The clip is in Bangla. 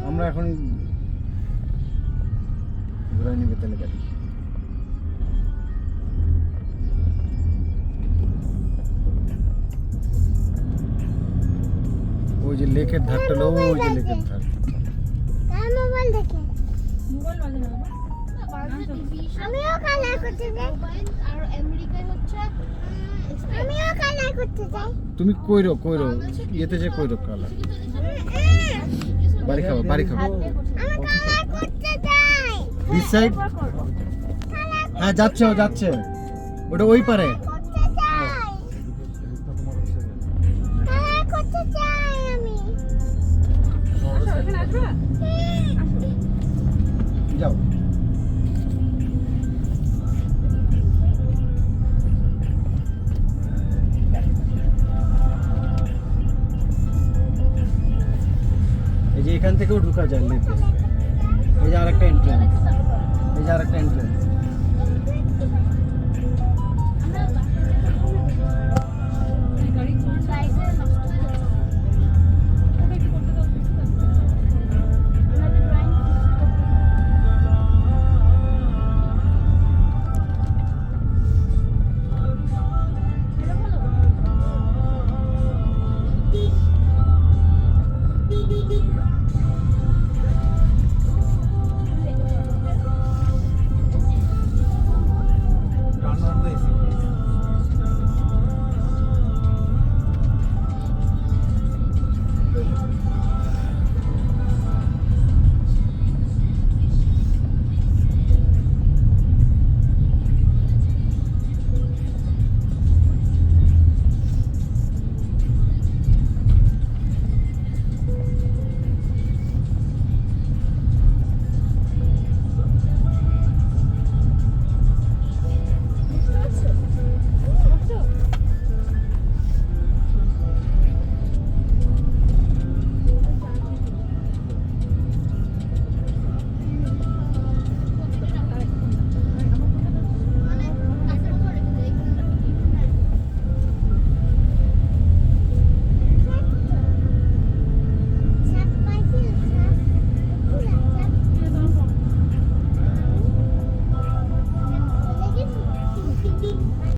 আমরা এখন ঘুরাই নিবে তাহলে গাড়ি। ওই যে লেকের ধারটা হলো, ওই যে লেকের ধার। মোবাইল দেখে মোবাইল বাজে না বাবা, আমিও কালার করতে যাই। আর আমেরিকায় হচ্ছে আমিও কালার করতে যাই। তুমি কইরো ইয়েতে যে কইরো কালার। বাড়ি খাবো আমি কালার করতে যাই। This side. হ্যাঁ যাচ্ছে ওটা ওই পারে। করতে যাই, কালার করতে যাই আমি। যাও। এই যে এখান থেকেও ঢোকা যায় লেকে। এই যে আরেকটা এন্ট্রান্স।